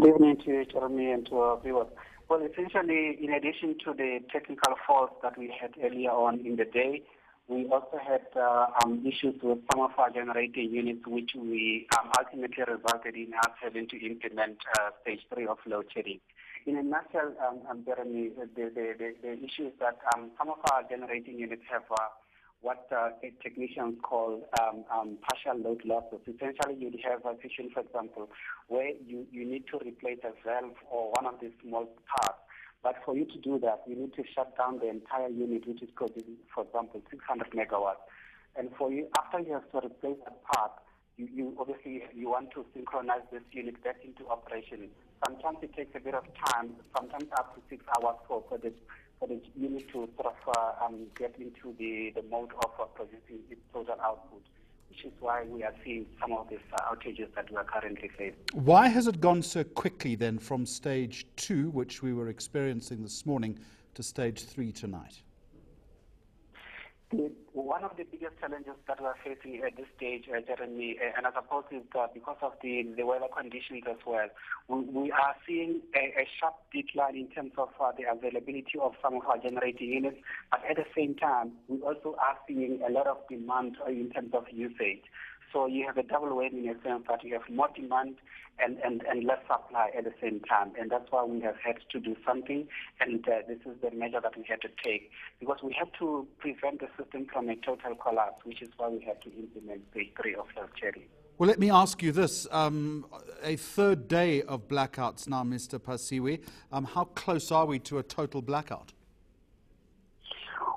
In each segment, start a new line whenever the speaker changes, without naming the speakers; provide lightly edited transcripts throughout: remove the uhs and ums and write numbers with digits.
Good evening to you, Jeremy, and to our viewers. Well, essentially, in addition to the technical faults that we had earlier on in the day, we also had issues with some of our generating units, which we ultimately resulted in us having to implement stage 3 of load shedding. In a nutshell, Jeremy, the issue is that some of our generating units have what technicians call partial load losses. Essentially, you have a situation, for example, where you need to replace a valve or one of these small parts. But for you to do that, you need to shut down the entire unit, which is producing, for example, 600 megawatts. And for you, after you have to replace that part, you obviously want to synchronize this unit back into operation. Sometimes it takes a bit of time, sometimes up to 6 hours for the unit to sort of get into the mode of producing its total output, which is why we are seeing some of these outages that we are currently facing. Why has it gone so quickly then from stage 2, which we were experiencing this morning, to stage 3 tonight? One of the biggest challenges that we are facing at this stage, Jeremy, and I suppose is because of the weather conditions as well, we are seeing a sharp decline in terms of the availability of some of our generating units, but at the same time, we also are seeing a lot of demand in terms of usage. So you have a double whammy in a sense that you have more demand and less supply at the same time. And that's why we have had to do something. And this is the measure that we had to take. Because we have to prevent the system from a total collapse, which is why we had to implement stage 3 of load shedding. Well, let me ask you this. A third day of blackouts now, Mr. Phasiwe. How close are we to a total blackout?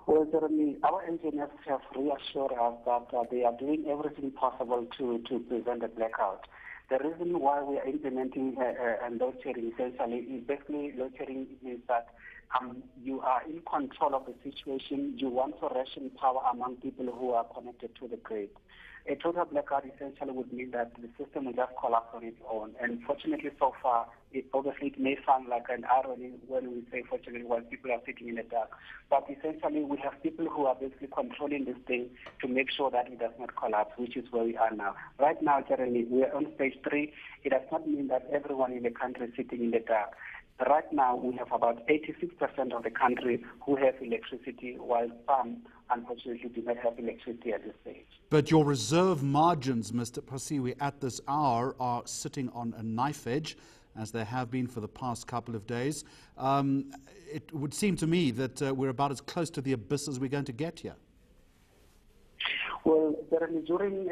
Well, Jeremy, our engineers have reassured us that they are doing everything possible to prevent a blackout. The reason why we are implementing load shedding essentially is basically load shedding means that you are in control of the situation. You want to ration power among people who are connected to the grid. A total blackout essentially would mean that the system will just collapse on its own. And fortunately, so far, it may sound like an irony when we say fortunately while people are sitting in the dark. But essentially, we have people who are basically controlling this thing to make sure that it does not collapse, which is where we are now. Right now, Jeremy, we are on stage 3. It does not mean that everyone in the country is sitting in the dark. Right now, we have about 86% of the country who have electricity, while some, unfortunately, do not have electricity at this stage. But your reserve margins, Mr. Phasiwe, at this hour are sitting on a knife edge, as they have been for the past couple of days. It would seem to me that we're about as close to the abyss as we're going to get here. Well, during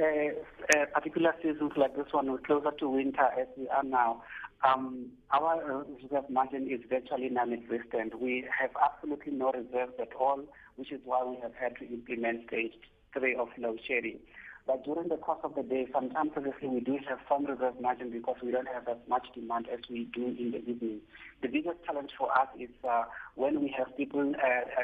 particular seasons like this one, we're closer to winter as we are now. Our reserve margin is virtually non-existent. We have absolutely no reserves at all, which is why we have had to implement stage 3 of load shedding. But during the course of the day, sometimes obviously we do have some reserve margin because we don't have as much demand as we do in the evening. The biggest challenge for us is when we have people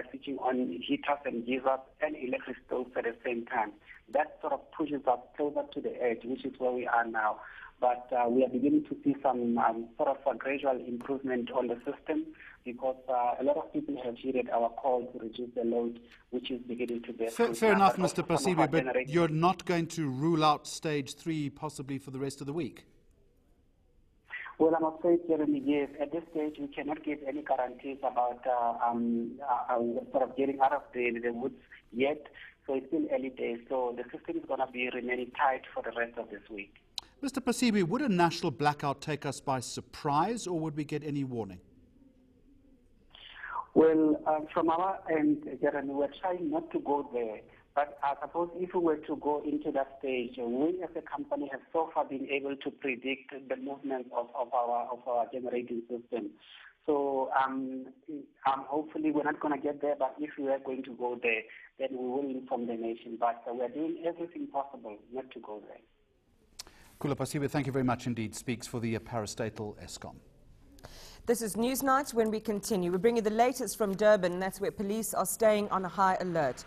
switching on heaters and geysers and electric stoves at the same time. That sort of pushes us closer to the edge, which is where we are now. But we are beginning to see some sort of a gradual improvement on the system because a lot of people have heeded our call to reduce the load, which is beginning to bear fruit. Fair enough, Mr. Phasiwe, but you're not going to rule out stage 3 possibly for the rest of the week? Well, I'm afraid, Jeremy, yes. At this stage, we cannot give any guarantees about sort of getting out of the woods yet. So it's still early days. So the system is going to be remaining tight for the rest of this week. Mr. Phasiwe, would a national blackout take us by surprise, or would we get any warning? Well, from our end, Jeremy, we're trying not to go there. But I suppose if we were to go into that stage, we as a company have so far been able to predict the movement of our generating system. So hopefully we're not going to get there, but if we are going to go there, then we will inform the nation. But we're doing everything possible not to go there. Khulu Phasiwe, thank you very much indeed. Speaks for the parastatal Eskom.
This is Newsnight. When we continue, we bring you the latest from Durban. That's where police are staying on a high alert.